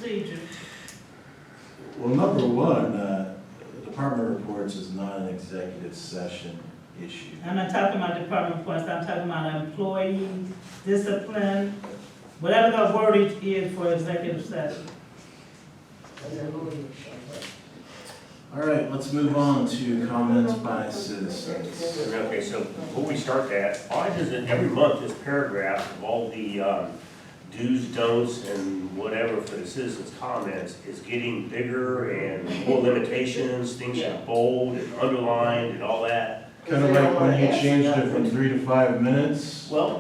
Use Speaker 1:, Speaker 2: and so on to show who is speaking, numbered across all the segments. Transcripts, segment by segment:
Speaker 1: procedure.
Speaker 2: Well, number one, department reports is not an executive session issue.
Speaker 1: I'm not talking about department reports, I'm talking about employee discipline, whatever the wordage is for executive session.
Speaker 2: All right, let's move on to comments by citizens.
Speaker 3: Okay, so before we start that, why does it, every month this paragraph of all the do's, don'ts, and whatever for the citizens' comments is getting bigger and more limitations, things are bold and underlined and all that?
Speaker 2: Kind of like when you changed it from 3 to 5 minutes.
Speaker 3: Well,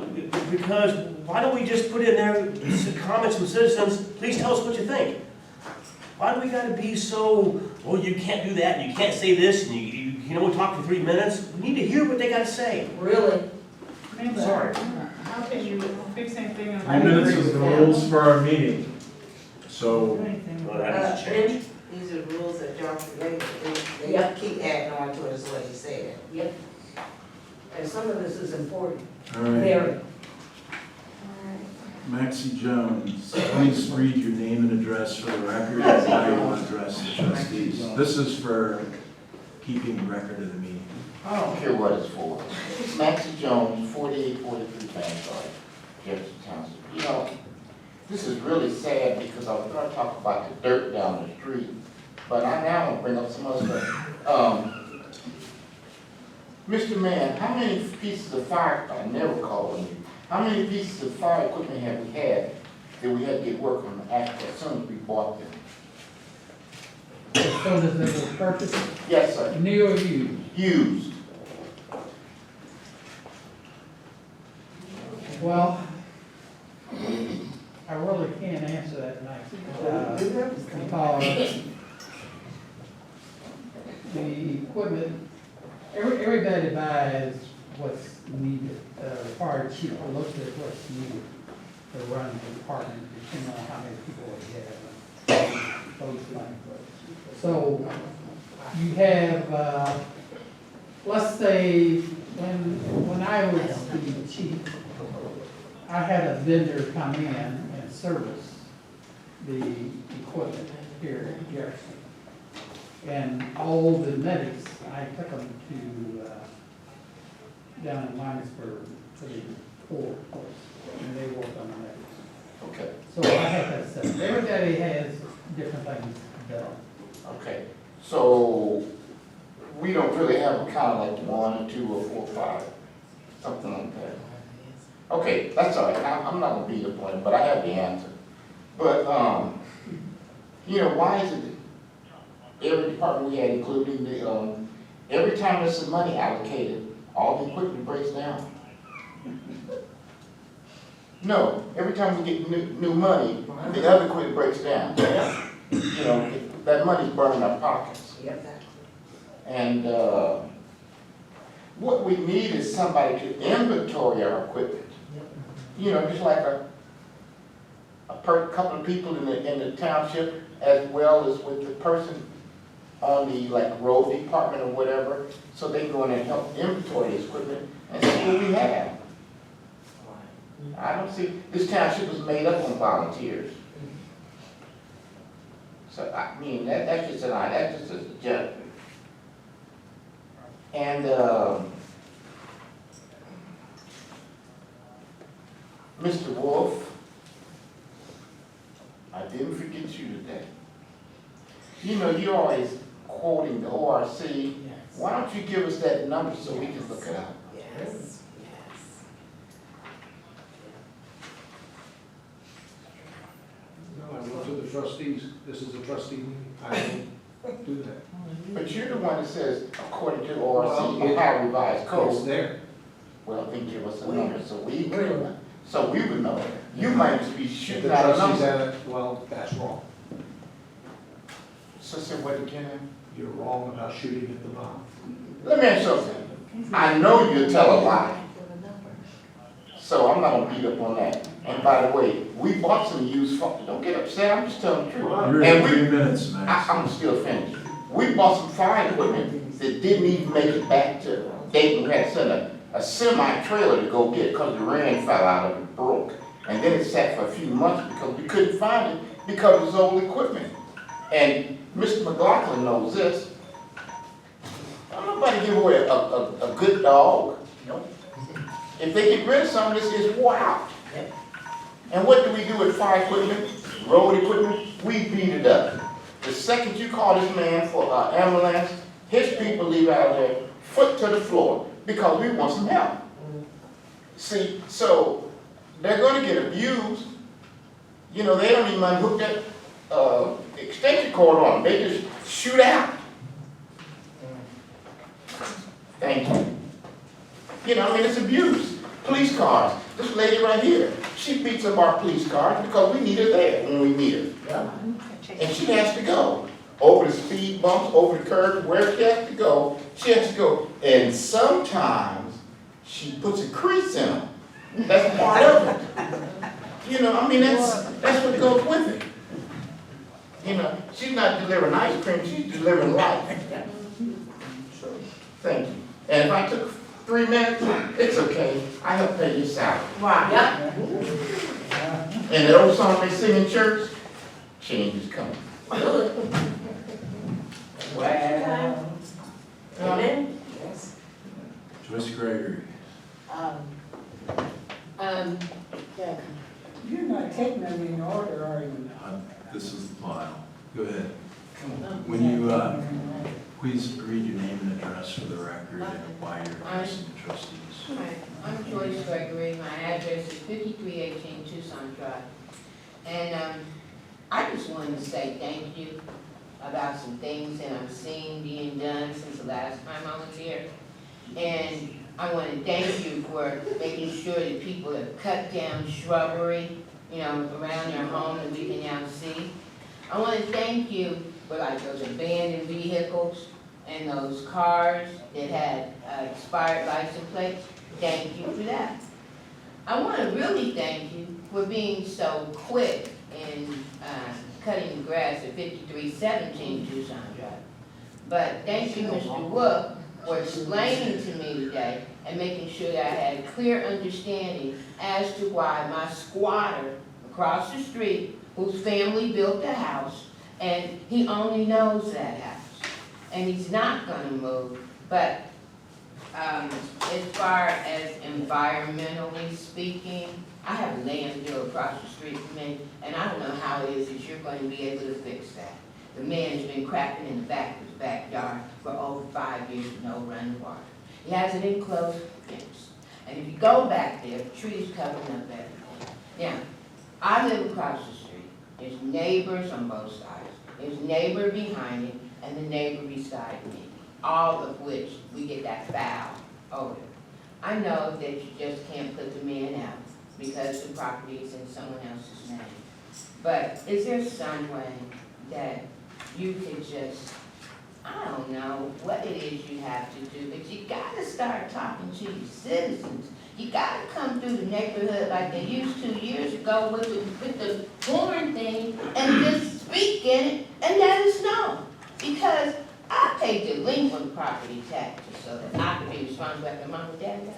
Speaker 3: because why don't we just put in there, comments from citizens, please tell us what you think? Why do we gotta be so, well, you can't do that, and you can't say this, and you can only talk for 3 minutes? We need to hear what they gotta say.
Speaker 4: Really?
Speaker 3: Sorry.
Speaker 5: How can you fix anything in
Speaker 2: 3 minutes is the rules for our meeting. So,
Speaker 3: Well, that needs to change.
Speaker 6: These are rules that y'all created, they
Speaker 4: Yep.
Speaker 6: keep adding on to it, is what he said.
Speaker 4: Yep. And some of this is important.
Speaker 2: all right,
Speaker 4: Very.
Speaker 2: Maxie Jones, please read your name and address for the record and how you will address the trustees. This is for keeping record of the meeting.
Speaker 7: I don't care what it's for. Maxie Jones, 4843 Vanguard, Jefferson Township. You know, this is really sad because I was going to talk about the dirt down the street, but I now want to bring up some other stuff. Mr. Mann, how many pieces of fire, I never called on you, how many pieces of fire equipment have we had that we had to get work on after, as soon as we bought them?
Speaker 5: So does it for purpose,
Speaker 7: Yes, sir.
Speaker 5: new or used?
Speaker 7: Used.
Speaker 5: Well, I really can't answer that tonight, because the equipment, everybody buys what's needed. The fire chief looks at what's needed to run the department, depending on how many people we have, those things. So you have, let's say, when I was the chief, I had a vendor come in and service the equipment here at Jefferson. And all the medics, I took them to, down in Minesburg to the poor place, and they worked on the medics.
Speaker 7: Okay.
Speaker 5: So I had that set. Everybody has different things done.
Speaker 7: Okay, so we don't really have a count like 1 or 2 or 4 or 5, something like that. Okay, that's all right. I'm not gonna beat up on it, but I have the answer. But you know, why is it that every department we had, including the every time there's some money allocated, all the equipment breaks down? No, every time we get new money, the other equipment breaks down. You know, that money's burning our pockets.
Speaker 4: Yep.
Speaker 7: And what we need is somebody to inventory our equipment. You know, just like a couple of people in the township, as well as with the person on the road department or whatever, so they go in and help inventory this equipment and see what we have. I don't see, this township is made up on volunteers. So, I mean, that's just a judgment. And, Mr. Wolf, I didn't forget you today. You know, you're always quoting the ORC. Why don't you give us that number so we can look it up?
Speaker 6: Yes,
Speaker 8: No, I went to the trustees, this is a trustee meeting, I don't do that.
Speaker 7: But you're the one that says, according to the ORC,
Speaker 8: Well,
Speaker 7: Ohio Revised
Speaker 8: It's
Speaker 7: Code.
Speaker 8: there.
Speaker 7: Well, then give us a number so we would know. You might just be
Speaker 8: If
Speaker 7: shooting
Speaker 8: the
Speaker 7: out a
Speaker 8: trustees
Speaker 7: number.
Speaker 8: have it, well, that's wrong.
Speaker 7: So say what again?
Speaker 8: You're wrong about shooting at the bomb.
Speaker 7: Let me ask you something. I know you tell a lie, so I'm not gonna beat up on that. And by the way, we bought some used phones. Don't get upset, I'm just telling the truth.
Speaker 2: You're
Speaker 7: And
Speaker 2: at
Speaker 7: we,
Speaker 2: 3 minutes, Max.
Speaker 7: I'm still finished. We bought some fire equipment that didn't even make it back to Dayton. We had to send a semi-trailer to go get it because the rain fell out of it, broke. And then it sat for a few months because we couldn't find it because of his old equipment. And Mr. McLaughlin knows this. Don't nobody give away a good dog.
Speaker 4: Nope.
Speaker 7: If they get rid of some of this, it's wore out.
Speaker 4: Yep.
Speaker 7: And what do we do with fire equipment, road equipment? We beat it up. The second you call this man for an ambulance, his people leave out there, foot to the floor, because we want some help. See, so they're gonna get abused. You know, they don't even unhook that extension cord on them. They just shoot out. Thank you. You know, I mean, it's abuse. Police cars. This lady right here, she beats up our police cars because we need her there when we need her.
Speaker 4: Yeah.
Speaker 7: And she has to go. Over the speed bumps, over the curb, where she has to go, she has to go. And sometimes she puts a crease in them. That's part of it. You know, I mean, that's what goes with it. You know, she's not delivering ice cream, she's delivering life. So, thank you. And if I took 3 minutes, it's okay. I help pay your salary.
Speaker 4: Right.
Speaker 7: And the old song they sing in church, change is coming.
Speaker 4: Wow. Amen.
Speaker 6: Yes.
Speaker 2: Joyce Gregory.
Speaker 6: Yeah.
Speaker 9: You're not taking them in order, are you?
Speaker 2: This is the file. Go ahead. When you, please read your name and address for the record and why you're addressing the trustees.
Speaker 10: Hi, I'm Joyce Gregory. My address is 5318 Tucson Drive. And I just wanted to say thank you about some things that I'm seeing being done since the last time I was here. And I want to thank you for making sure that people have cut down shrubbery, you know, around their home that we can now see. I want to thank you for like those abandoned vehicles and those cars that had expired license plates. Thank you for that. I want to really thank you for being so quick in cutting the grass at 5317 Tucson Drive. But thank you, Mr. Wook, for explaining to me today and making sure that I had a clear understanding as to why my squatter across the street, whose family built the house, and he only knows that house, and he's not gonna move, but as far as environmentally speaking, I have a landfill across the street from me, and I don't know how it is that you're going to be able to fix that. The man's been crapping in the back of his backyard for over 5 years with no running water. He has an enclosed fence, and if you go back there, trees covering up everything. Now, I live across the street. There's neighbors on both sides. There's neighbor behind me and the neighbor beside me, all of which we get that foul odor. I know that you just can't put the man out because the property is in someone else's name. But is there some way that you could just, I don't know what it is you have to do, but you gotta start talking to your citizens. You gotta come through the neighborhood like they used to years ago with the horn thing and just speak in it and let us know. Because I pay delinquent property taxes so that I can be responsible after mom and dad died.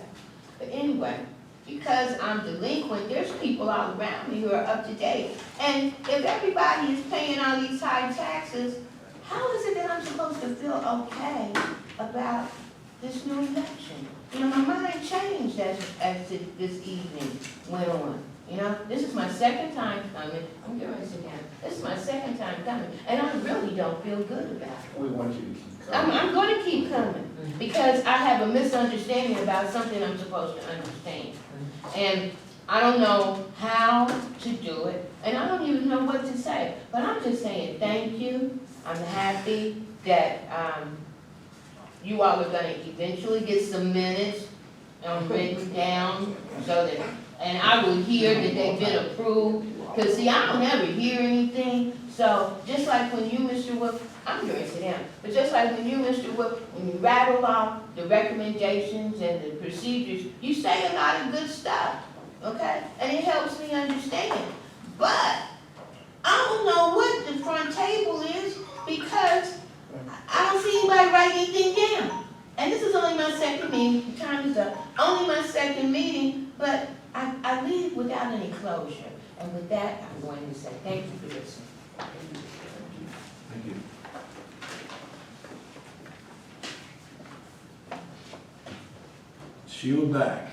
Speaker 10: But anyway, because I'm delinquent, there's people all around me who are up to date. And if everybody is paying all these high taxes, how is it that I'm supposed to feel okay about this new election? You know, my mind changed as this evening went on. You know, this is my second time coming. I'm going to sit down. This is my second time coming, and I really don't feel good about it.
Speaker 7: We want you to keep coming.
Speaker 10: I'm going to keep coming because I have a misunderstanding about something I'm supposed to understand. And I don't know how to do it, and I don't even know what to say. But I'm just saying thank you. I'm happy that you all are going to eventually get some minutes written down so that, and I will hear that they've been approved. Because see, I don't ever hear anything. So just like when you, Mr. Wook, I'm going to sit down, but just like when you, Mr. Wook, when you rattle off the recommendations and the procedures, you say a lot of good stuff, okay? And it helps me understand. But I don't know what the front table is because I don't see anybody write anything down. And this is only my second meeting, the time is up, only my second meeting, but I leave without any closure. And with that, I'm going to say thank you for listening.
Speaker 2: Thank you. Sheila Back.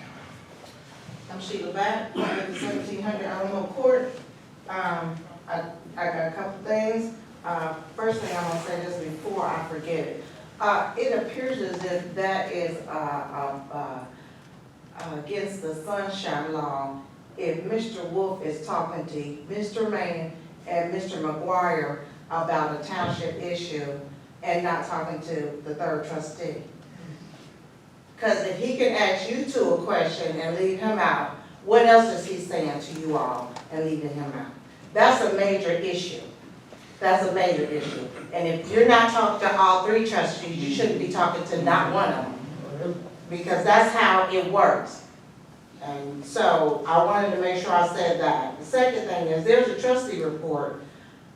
Speaker 11: I'm Sheila Batt, I'm at the 1700 Alamo Court. I got a couple things. First thing I'm gonna say just before I forget it. It appears as if that is against the sunshine law. If Mr. Wolf is talking to Mr. Mann and Mr. McGuire about a township issue and not talking to the third trustee. Because if he can ask you two a question and leave him out, what else is he saying to you all and leaving him out? That's a major issue. That's a major issue. And if you're not talking to all three trustees, you shouldn't be talking to not one of them. Because that's how it works. And so I wanted to make sure I said that. The second thing is there's a trustee report.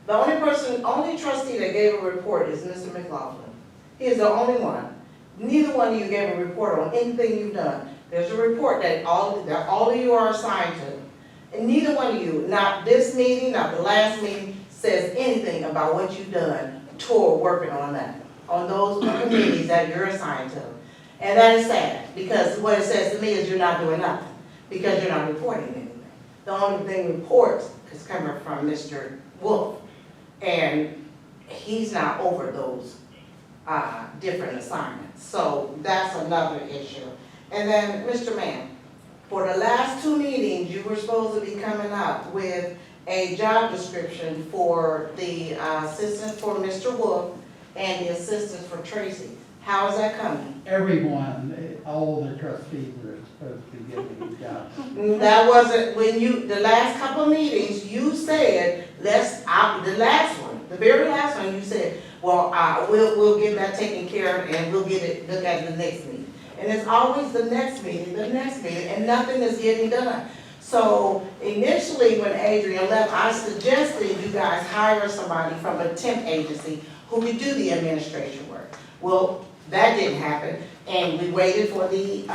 Speaker 11: The only trustee that gave a report is Mr. McLaughlin. He is the only one. Neither one of you gave a report on anything you've done. There's a report that all of you are assigned to. And neither one of you, not this meeting, not the last meeting, says anything about what you've done toward working on that, on those committees that you're assigned to. And that is sad, because what it says to me is you're not doing nothing, because you're not reporting anything. The only thing reports is coming from Mr. Wolf, and he's not over those different assignments. So that's another issue. And then, Mr. Mann, for the last two meetings, you were supposed to be coming up with a job description for the assistant for Mr. Wolf and the assistant for Tracy. How is that coming?
Speaker 5: Everyone, all the trustees are supposed to be getting a job.
Speaker 11: That wasn't, when you, the last couple of meetings, you said, the last one, the very last one, you said, well, we'll get that taken care of and we'll get it, look at the next meeting. And it's always the next meeting, and nothing is getting done. So initially, when Adrian left, I suggested you guys hire somebody from a temp agency who could do the administration work. Well, that didn't happen, and we waited for the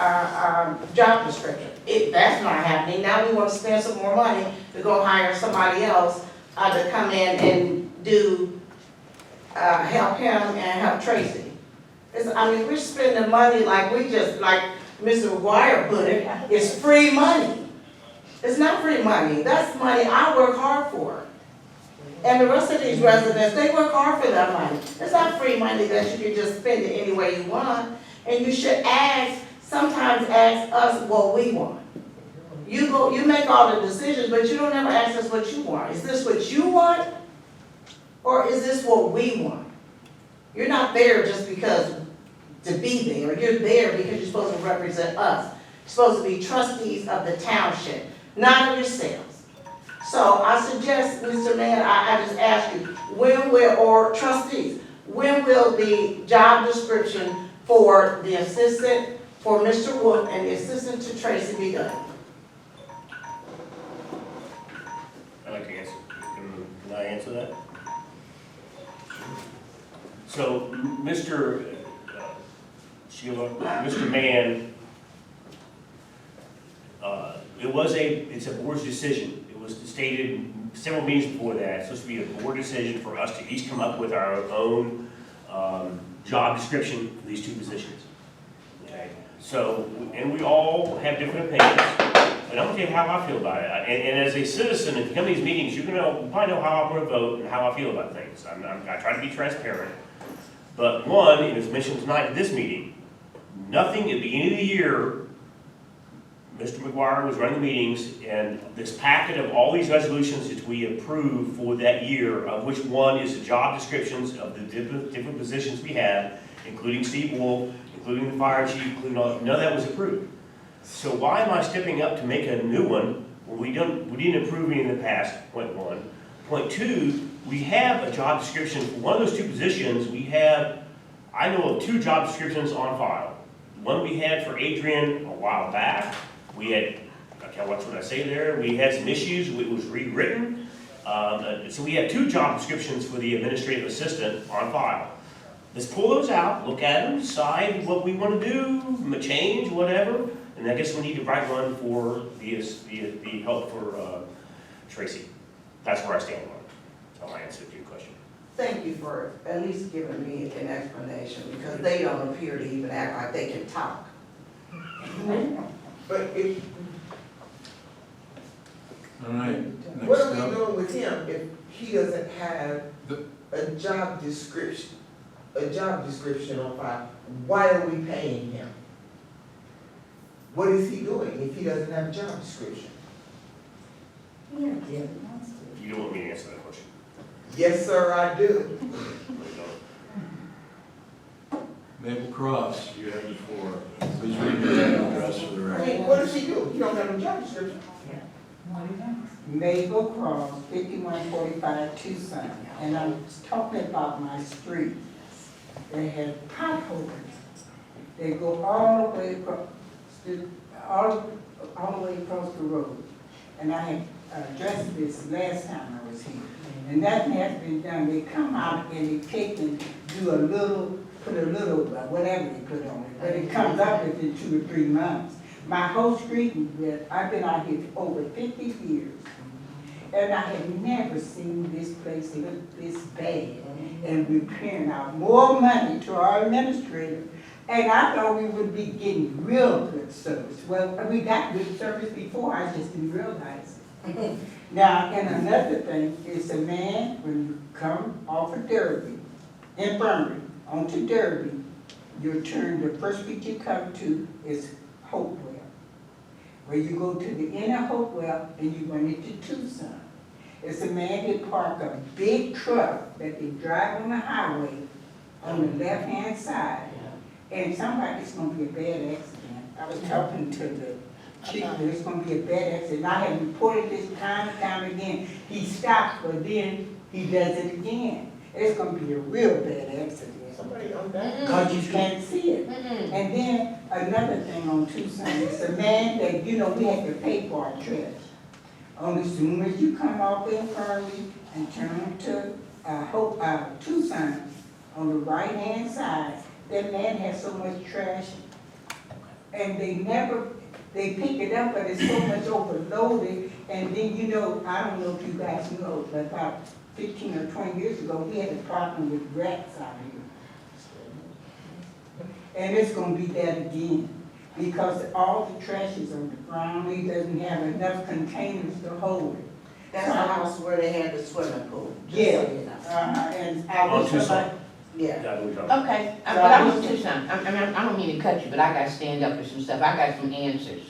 Speaker 11: job description. That's not happening. Now we want to spend some more money to go hire somebody else to come in and do, help him and help Tracy. We're spending money like like Mr. McGuire put it, it's free money. It's not free money. That's money I work hard for. And the rest of these residents, they work hard for that money. It's not free money that you can just spend it any way you want. And you should sometimes ask us what we want. You make all the decisions, but you don't ever ask us what you want. Is this what you want? Or is this what we want? You're not there just because to be there. You're there because you're supposed to represent us. You're supposed to be trustees of the township, not of yourselves. So I suggest, Mr. Mann, I just ask you, or trustees, when will the job description for the assistant for Mr. Wolf and the assistant to Tracy be done?
Speaker 3: I'd like to answer. Can I answer that? So, Mr. Mann, it's a board's decision. It was stated several meetings before that. It's supposed to be a board decision for us to each come up with our own job description for these two positions. Okay? So, and we all have different opinions. And I'm going to tell you how I feel about it. And as a citizen, if you come to these meetings, you probably know how I'm going to vote and how I feel about things. I try to be transparent. But one, it was mentioned tonight at this meeting, nothing at the beginning of the year, Mr. McGuire was running the meetings, and this packet of all these resolutions that we approved for that year, of which one is the job descriptions of the different positions we had, including Steve Wolf, including the fire chief, including all, none of that was approved. So why am I stepping up to make a new one when we didn't approve any in the past, point one. Point two, we have a job description for one of those two positions. I know of two job descriptions on file. One we had for Adrian a while back. We had, okay, what should I say there? We had some issues, it was rewritten. So we have two job descriptions for the administrative assistant on file. Let's pull those out, look at them, decide what we want to do, change, whatever. And I guess we need to write one for the help for Tracy. That's where I stand on it. That's how I answered your question.
Speaker 11: Thank you for at least giving me an explanation, because they don't appear to even act like they can talk.
Speaker 12: But if,
Speaker 2: All right,
Speaker 12: what
Speaker 2: next
Speaker 12: are we
Speaker 2: up.
Speaker 12: doing with him if he doesn't have a job description on file? Why are we paying him? What is he doing if he doesn't have a job description?
Speaker 9: Yeah, Kevin, that's it.
Speaker 3: You don't want me to answer that question.
Speaker 12: Yes, sir, I do.
Speaker 2: Maple Cross, you have the floor. Please read your name and address for the
Speaker 12: I
Speaker 2: record.
Speaker 12: mean, what does he do? He don't have a job description.
Speaker 9: Maple Cross, 5145 Tucson, and I'm talking about my street. They have potholes. They go all the way across, all the way across the road. And I had addressed this last time I was here, and nothing has been done. They come out and they take and do a little, put a little, whatever they put on it, but it comes up within 2 or 3 months. My whole street, I've been out here for over 50 years, and I have never seen this place look this bad. And we're paying out more money to our administrator, and I thought we would be getting real good service. Well, we got good service before, I just didn't realize it. Now, and another thing is a man, when you come off of Derby, Infirmary, onto Derby, your turn, the first street you come to is Hopewell. Where you go to the end of Hopewell and you run into Tucson. It's a man that park a big truck that they drive on the highway on the left-hand side. And somebody, it's gonna be a bad accident. I was talking to the chief, it's gonna be a bad accident. I have reported this time and time again. He stops, but then he does it again. It's gonna be a real bad accident.
Speaker 12: Somebody on that.
Speaker 9: Cause you can't see it. And then another thing on Tucson, it's a man that, you know, we have to pay for our trash. As soon as you come off the infirmary and turn to Tucson, on the right-hand side, that man has so much trash, and they pick it up, but it's so much overloaded, and then, you know, I don't know if you guys know, but about 15 or 20 years ago, we had a problem with rats out here. And it's gonna be that again, because all the trash is on the ground, he doesn't have enough containers to hold it.
Speaker 11: That's the house where they had the swimming pool. just so
Speaker 9: Yeah,
Speaker 11: you know.
Speaker 9: and I
Speaker 3: On
Speaker 9: was
Speaker 3: Tucson.
Speaker 9: somebody,
Speaker 11: Yeah.
Speaker 3: Yeah, we don't.
Speaker 10: Okay, but I'm gonna do something. I don't mean to cut you, but I gotta stand up for some stuff. I got some answers.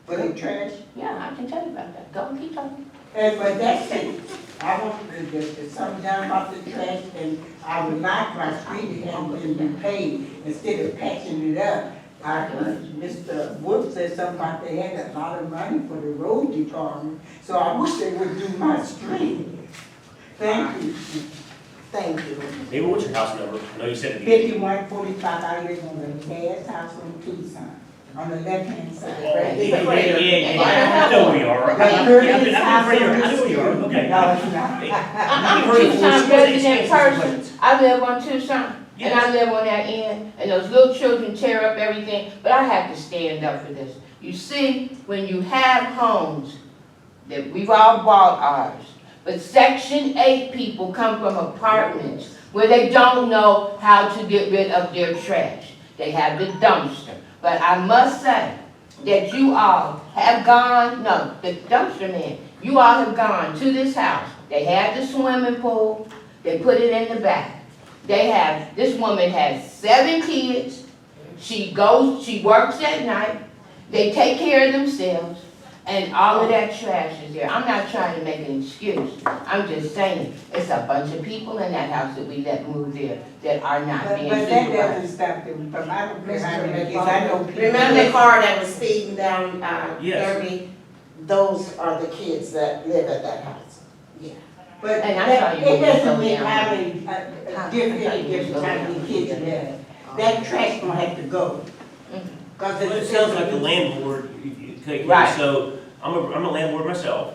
Speaker 9: for the trash.
Speaker 10: Yeah, I can tell you about that. Go and keep talking.
Speaker 9: And, but that's it, I want there's something down about the trash, and I would like my street to have been repaid instead of patching it up. I heard Mr. Wood said something about they had a lot of money for the road department, so I wish they would do my street. Thank you.
Speaker 11: Thank you.
Speaker 3: Maybe what's your house number? I know you said at the beginning.
Speaker 9: 5145 out here on the last house on Tucson, on the left-hand side.
Speaker 3: I know we are. I know we are, okay.
Speaker 9: No, it's not.
Speaker 10: I'm a Tucson resident person. I live on Tucson, and I live on that end, and those little children tear up everything, but I have to stand up for this. You see, when you have homes, that we've all bought ours, but Section 8 people come from apartments where they don't know how to get rid of their trash. They have the dumpster. But I must say that you all have gone, no, the dumpster man, you all have gone to this house. They have the swimming pool, they put it in the back. This woman has 7 kids, she works at night, they take care of themselves, and all of that trash is there. I'm not trying to make an excuse. I'm just saying, it's a bunch of people in that house that we let move there that are not
Speaker 9: But
Speaker 10: being
Speaker 9: that doesn't
Speaker 10: supervised.
Speaker 9: stop them from, I don't care how many kids, I know people.
Speaker 11: Remember the car that was speeding down,
Speaker 3: Yes.
Speaker 11: Derby? Those are the kids that live at that house. Yeah.
Speaker 9: But
Speaker 10: And I saw
Speaker 9: that,
Speaker 10: you
Speaker 9: it
Speaker 10: go
Speaker 9: doesn't mean
Speaker 10: down.
Speaker 9: how many, different how many kids you have. That trash gonna have to go. Cause
Speaker 3: Well, it
Speaker 9: it's.
Speaker 3: sounds like the landlord, okay,
Speaker 10: Right.
Speaker 3: so I'm a landlord myself,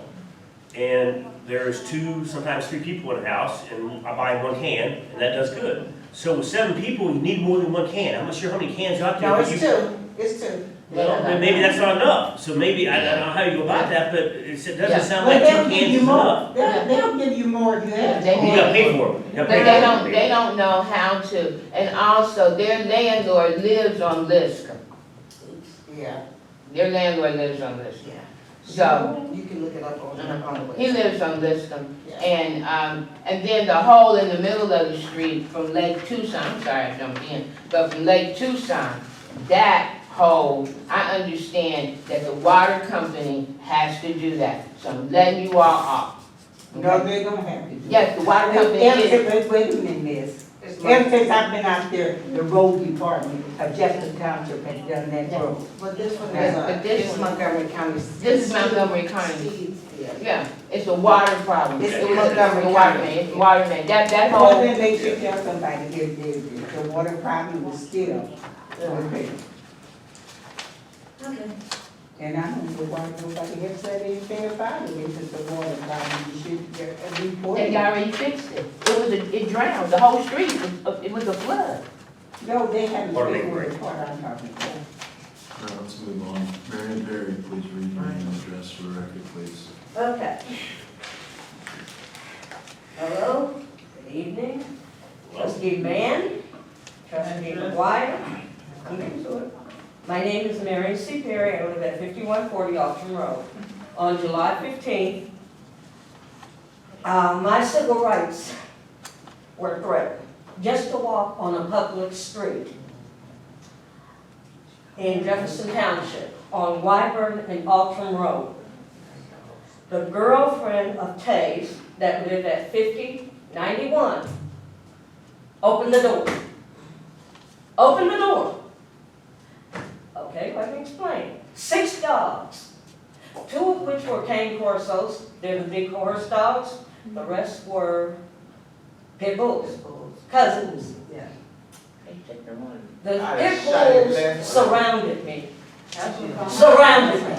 Speaker 3: and there's 2, sometimes 3 people in a house, and I buy 1 can, and that does good. So with 7 people, you need more than 1 can. I'm not sure how many cans are out there.
Speaker 11: No,
Speaker 3: but
Speaker 11: it's
Speaker 3: you-
Speaker 11: 2, it's 2.
Speaker 3: Well, then maybe that's not enough, so maybe, I don't know how you go about that, but it doesn't sound
Speaker 9: But
Speaker 3: like
Speaker 9: they'll
Speaker 3: 2
Speaker 9: give
Speaker 3: cans
Speaker 9: you
Speaker 3: is
Speaker 9: more,
Speaker 3: enough.
Speaker 9: they'll give you more if you ask.
Speaker 10: They
Speaker 3: You gotta pay for it. You gotta
Speaker 10: But
Speaker 3: pay
Speaker 10: they
Speaker 3: for it.
Speaker 10: they don't know how to, and also their landlord lives on Liscum.
Speaker 11: Yeah,
Speaker 10: Their landlord lives on Liscum.
Speaker 11: yeah.
Speaker 10: So,
Speaker 11: You can look it up on the website.
Speaker 10: he lives on Liscum.
Speaker 11: Yeah.
Speaker 10: And then the hole in the middle of the street from Lake Tucson, I'm sorry I jumped in, but from Lake Tucson, that hole, I understand that the water company has to do that. So I'm letting you all off.
Speaker 9: No, they don't have to do it.
Speaker 10: Yes, the water company is.
Speaker 9: Wait a minute, miss. Ever since I've been out there, the road department of Jefferson Township has done that road.
Speaker 11: But this one
Speaker 10: Yes,
Speaker 11: is,
Speaker 10: but this
Speaker 11: this
Speaker 10: one-
Speaker 11: Montgomery County.
Speaker 10: This is Montgomery County.
Speaker 11: Yeah.
Speaker 10: Yeah, it's a water problem.
Speaker 11: It's
Speaker 10: It was
Speaker 11: Montgomery
Speaker 10: the water
Speaker 11: County.
Speaker 10: main, it's the water main. That
Speaker 9: Well,
Speaker 10: whole,
Speaker 9: then they should tell somebody if the water problem was still repaired.
Speaker 11: Okay.
Speaker 9: And I don't know why nobody has said anything about it, if it's a water problem, you should get a report.
Speaker 10: they already fixed it. It drowned, the whole street, it was a flood.
Speaker 9: No, they haven't
Speaker 3: Pardon me,
Speaker 9: fixed
Speaker 3: Greg.
Speaker 9: the part I'm talking about.
Speaker 2: All right, let's move on. Marion Perry, please read your name and address for the record, please.
Speaker 4: Okay. Hello, good evening. Trustee Mann, Trustee McGuire. I'm into it. My name is Mary C. Perry. I live at 5140 Auction Road. On July 15th, my civil rights were threatened just to walk on a public street in Jefferson Township on Wyburn and Auction Road. The girlfriend of Tay's that lived at 5091 opened the door. Opened the door. Okay, let me explain. 6 dogs, 2 of which were cane corsos. They're the big horse dogs. The rest were pit bulls, cousins.
Speaker 11: Yeah.
Speaker 4: The pit bulls surrounded me. Surrounded me.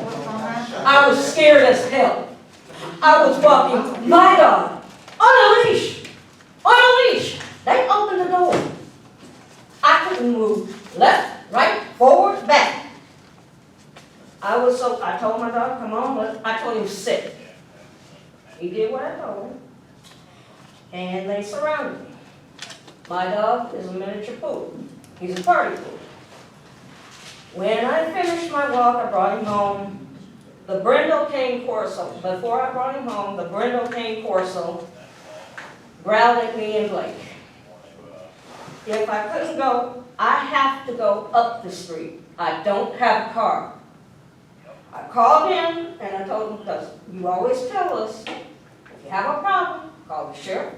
Speaker 4: I was scared as hell. I was walking my dog on a leash. On a leash. They opened the door. I couldn't move left, right, forward, back. I told my dog, come on, I told him sit. He did what I told him. And they surrounded me. My dog is a miniature poodle. He's a party poodle. When I finished my walk, I brought him home. The Brindle cane corso, before I brought him home, the Brindle cane corso growled at me in Blake. If I couldn't go, I have to go up the street. I don't have a car. I called in and I told him, because you always tell us, if you have a problem, call the sheriff.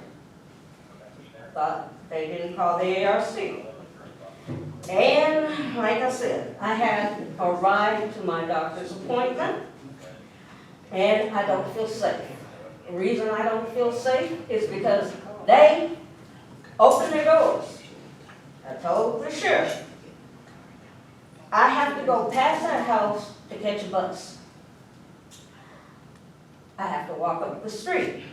Speaker 4: But they didn't call the ARC. And like I said, I had a ride to my doctor's appointment, and I don't feel safe. The reason I don't feel safe is because they open their doors. I told the sheriff, I have to go past that house to catch a bus. I have to walk up the street.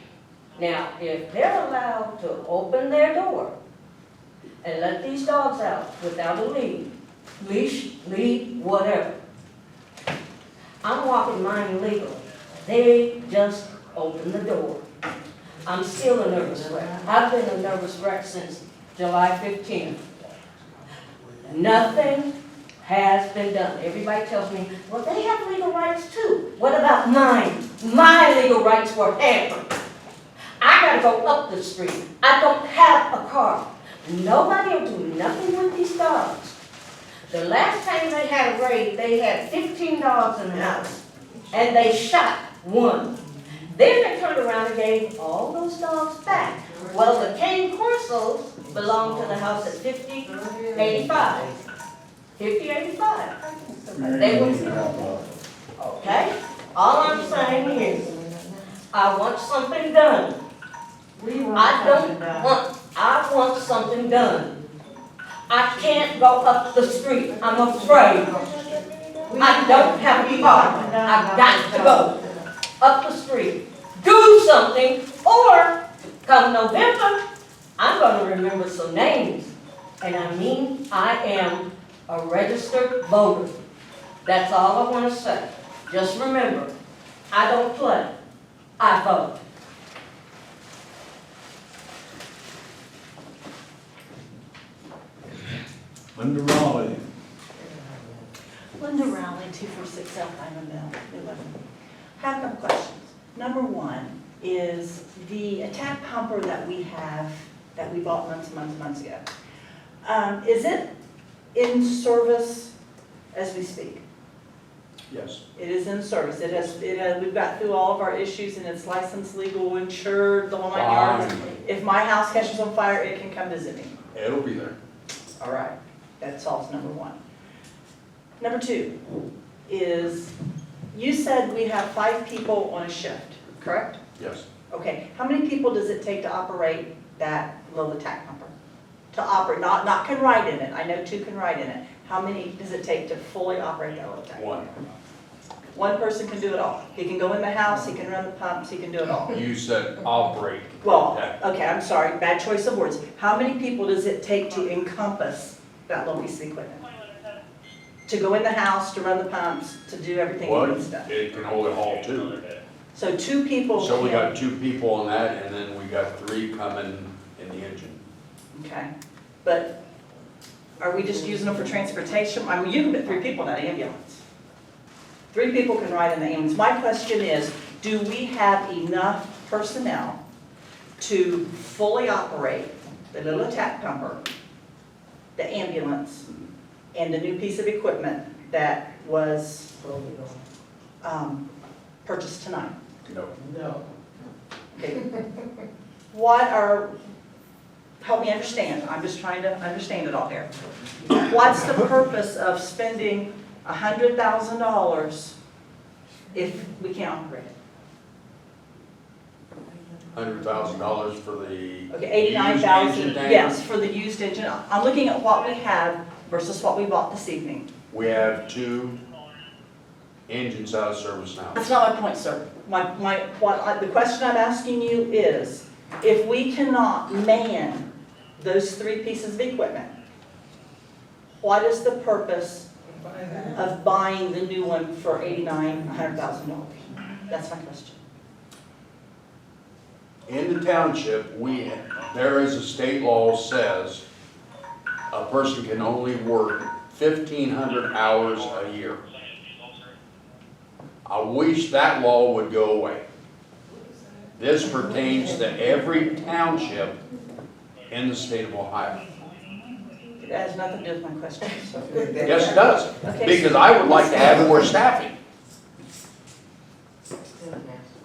Speaker 4: Now, if they're allowed to open their door and let these dogs out without a leash, lead, whatever, I'm walking mine legally. They just opened the door. I'm still a nervous wreck. I've been a nervous wreck since July 15th. Nothing has been done. Everybody tells me, well, they have legal rights too. What about mine? My legal rights were hampered. I gotta go up the street. I don't have a car. Nobody will do nothing with these dogs. The last time they had a raid, they had 15 dogs in the house, and they shot one. Then they turned around and gave all those dogs back. Well, the cane corsos belong to the house at 5085. 5085. They were, okay? All I'm saying is, I want something done. I want something done. I can't go up the street. I'm afraid. I don't have a car. I've got to go up the street. Do something, or come November, I'm going to remember some names. And I mean, I am a registered voter. That's all I wanna say. Just remember, I don't play, I vote.
Speaker 2: Linda Raleigh.
Speaker 13: Linda Rowley, 246 South Diamond Mill, New Lebanon. Have a couple questions. Number one is the attack pumper that we have, that we bought months ago. Is it in service as we speak?
Speaker 8: Yes.
Speaker 13: It is in service. We've got through all of our issues and it's licensed, legal, insured, the whole 9 yards. If my house catches on fire, it can come visit me.
Speaker 8: It'll be there.
Speaker 13: All right, that solves number one. Number two is, you said we have 5 people on a shift, correct?
Speaker 8: Yes.
Speaker 13: Okay, how many people does it take to operate that little attack pumper? To operate, not can ride in it, I know 2 can ride in it. How many does it take to fully operate that little attack?
Speaker 8: One.
Speaker 13: One person can do it all. He can go in the house, he can run the pumps, he can do it all.
Speaker 8: You said operate.
Speaker 13: Well, okay, I'm sorry, bad choice of words. How many people does it take to encompass that little piece of equipment? To go in the house, to run the pumps, to do everything
Speaker 8: Well,
Speaker 13: it needs done?
Speaker 8: it can only haul 2.
Speaker 13: So 2 people
Speaker 8: So we
Speaker 13: can-
Speaker 8: got 2 people on that, and then we got 3 coming in the engine.
Speaker 13: Okay, but are we just using them for transportation? I mean, you can put 3 people in that ambulance. 3 people can ride in the ambulance. My question is, do we have enough personnel to fully operate the little attack pumper, the ambulance, and the new piece of equipment that was purchased tonight?
Speaker 8: No.
Speaker 9: No.
Speaker 13: Okay. What are, help me understand, I'm just trying to understand it all here. What's the purpose of spending $100,000 if we can't operate it?
Speaker 8: $100,000 for the
Speaker 13: Okay,
Speaker 8: used
Speaker 13: 89,000,
Speaker 8: engine tank?
Speaker 13: yes, for the used engine. I'm looking at what we have versus what we bought this evening.
Speaker 8: We have 2 engines out of service now.
Speaker 13: That's not my point, sir. The question I'm asking you is, if we cannot man those 3 pieces of equipment, what is the purpose of buying the new one for $89,000, $100,000? That's my question.
Speaker 8: In the township, there is a state law says a person can only work 1,500 hours a year. I wish that law would go away. This pertains to every township in the state of Ohio.
Speaker 13: It has nothing to do with my question, so.
Speaker 8: Yes, it does,
Speaker 13: Okay.
Speaker 8: because I would like to have more staffing.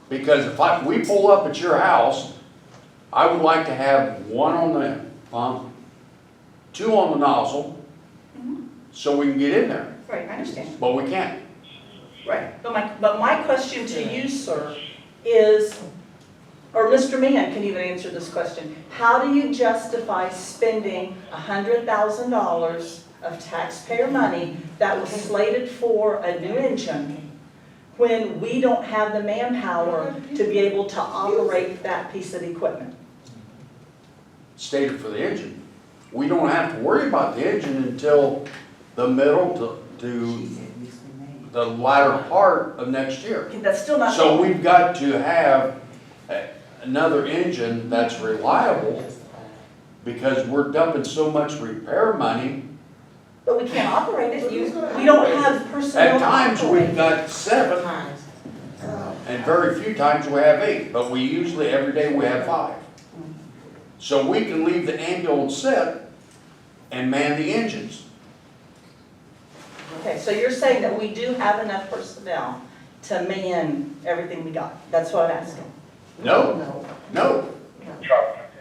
Speaker 8: Because if we pull up at your house, I would like to have 1 on the pump, 2 on the nozzle, so we can get in there,
Speaker 13: Right, I understand.
Speaker 8: but we can't.
Speaker 13: Right, but my question to you, sir, is, or Mr. Mann can even answer this question. How do you justify spending $100,000 of taxpayer money that was slated for a new engine when we don't have the manpower to be able to operate that piece of equipment?
Speaker 8: Stated for the engine. We don't have to worry about the engine until the middle to the latter part of next year.
Speaker 13: Okay, that's still not.
Speaker 8: So we've got to have another engine that's reliable because we're dumping so much repair money.
Speaker 13: But we can't operate it. We don't have personnel.
Speaker 8: At times,
Speaker 13: to operate.
Speaker 8: we've got 7, and very few times we have 8, but we usually, every day, we have 5. So we can leave the ambulance set and man the engines.
Speaker 13: Okay, so you're saying that we do have enough personnel to man everything we got? That's what I'm asking.
Speaker 8: No, no, no.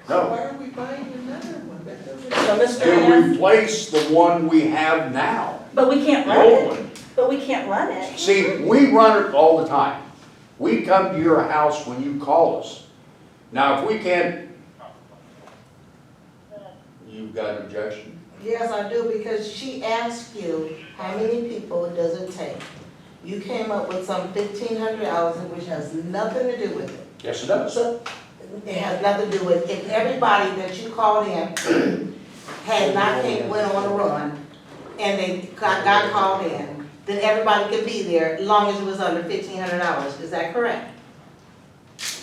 Speaker 12: Why are we buying another one? That doesn't-
Speaker 13: So Mr.
Speaker 8: To
Speaker 13: Mann,
Speaker 8: replace the one we have now,
Speaker 13: but we can't
Speaker 8: the
Speaker 13: run
Speaker 8: old
Speaker 13: it.
Speaker 8: one.
Speaker 13: But we can't run it.
Speaker 8: See, we run it all the time. We come to your house when you call us. Now, if we can't, you've got an objection?
Speaker 11: Yes, I do, because she asked you, how many people does it take? You came up with some 1,500 hours, which has nothing to do with it.
Speaker 8: Yes, it does.
Speaker 11: So, it has nothing to do with, if everybody that you called in had not went on a run, and they got called in, then everybody could be there, as long as it was under $1,500, is that correct?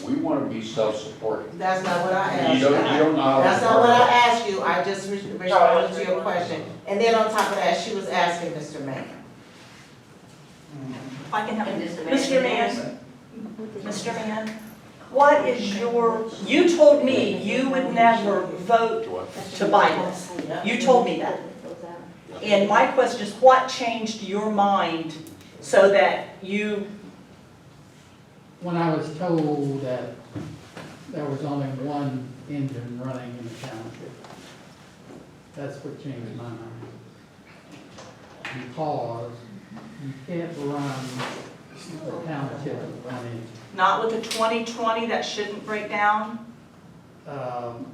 Speaker 8: We want to be self-supporting.
Speaker 11: That's not what I asked
Speaker 8: You don't know how.
Speaker 11: That's not what I asked you, I just responded to your question. And then on top of that, she was asking Mr. Mann.
Speaker 13: If I can help
Speaker 4: And
Speaker 13: you.
Speaker 4: Mr.
Speaker 13: Mr. Mann, Mr. Mann, what is you told me you would never vote to buy this. You told me that. And my question is, what changed your mind so that you,
Speaker 5: When I was told that there was only one engine running in the township, that's what changed my mind. Because you can't run the township with one engine.
Speaker 13: not with the 2020 that shouldn't break down?
Speaker 5: I'm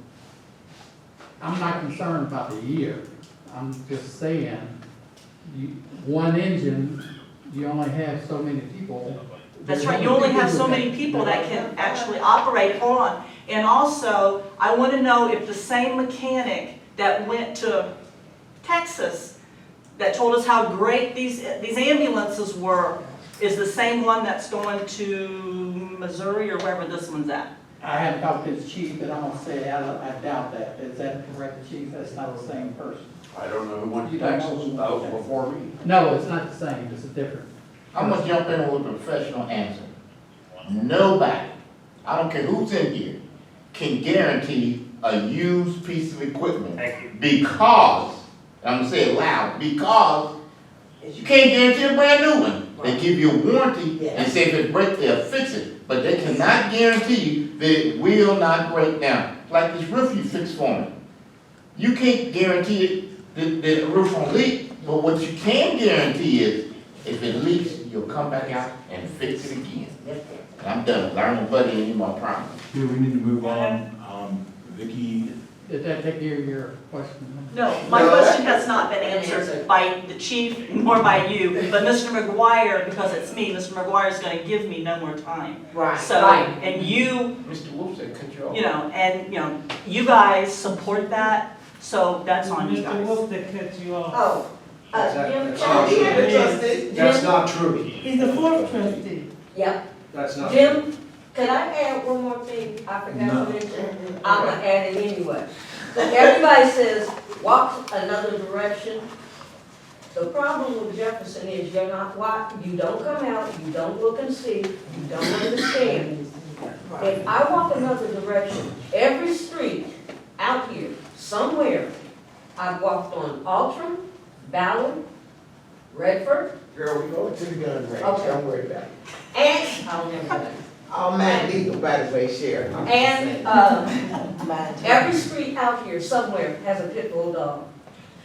Speaker 5: not concerned about the year. I'm just saying, one engine, you only have so many people.
Speaker 13: That's right, you only have so many people that can actually operate it. Hold on. And also, I want to know if the same mechanic that went to Texas, that told us how great these ambulances were, is the same one that's going to Missouri or wherever this one's at.
Speaker 5: I haven't talked to the chief, but I'm gonna say, I doubt that. Is that correct, chief? That's not the same person.
Speaker 8: I don't know who went to
Speaker 5: You don't know
Speaker 8: Texas,
Speaker 5: who
Speaker 8: that
Speaker 5: went
Speaker 8: was
Speaker 5: to
Speaker 8: before me.
Speaker 5: No, it's not the same, it's a different.
Speaker 7: I'm gonna jump in with a professional answer. Nobody, I don't care who's in here, can guarantee a used piece of equipment.
Speaker 3: Thank you.
Speaker 7: Because, I'm gonna say it loud, because you can't guarantee a brand new one. They give you a warranty and say if it breaks, they'll fix it. But they cannot guarantee that it will not break down. Like this roof you fixed for me. You can't guarantee that the roof won't leak, but what you can guarantee is if it leaks, you'll come back out and fix it again. And I'm done. Learn to buddy anymore, I promise.
Speaker 2: Okay, we need to move on. Vicki,
Speaker 5: Did that take care of your question?
Speaker 13: No, my question has not been answered by the chief nor by you, but Mr. McGuire, because it's me, Mr. McGuire is going to give me no more time.
Speaker 11: Right.
Speaker 13: So, and you,
Speaker 7: Mr. Wolf said cut you off.
Speaker 13: you guys support that, so that's on you
Speaker 1: Mr.
Speaker 13: guys.
Speaker 1: Wolf that cut you off.
Speaker 4: Oh, Jim,
Speaker 1: He's
Speaker 6: not true.
Speaker 1: He's the fourth trustee.
Speaker 4: Yep.
Speaker 6: That's not.
Speaker 4: Jim, could I add one more thing I forgot
Speaker 2: No.
Speaker 4: to mention? I'm gonna add it anyway. Everybody says, walk another direction. The problem with Jefferson is you don't come out, you don't look and see, you don't understand. If I walk another direction, every street out here, somewhere, I've walked on Altram, Ballard, Redford,
Speaker 12: Girl, we go to the gun range,
Speaker 4: Okay.
Speaker 12: don't worry about it.
Speaker 4: and, I'll never that.
Speaker 12: All mine legal, by the way, Sheriff. I'm just saying.
Speaker 4: And, every street out here somewhere has a pit bull dog.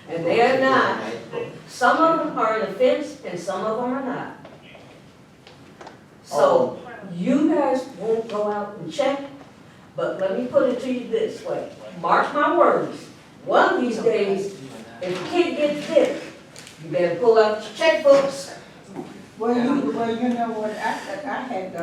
Speaker 4: And they're not, some of them are in a fence and some of them are not. So, you guys won't go out and check, but let me put it to you this way. Mark my words, one of these days, if a kid gets bit, you better pull out your checkbooks.
Speaker 9: Well, you know what, I had,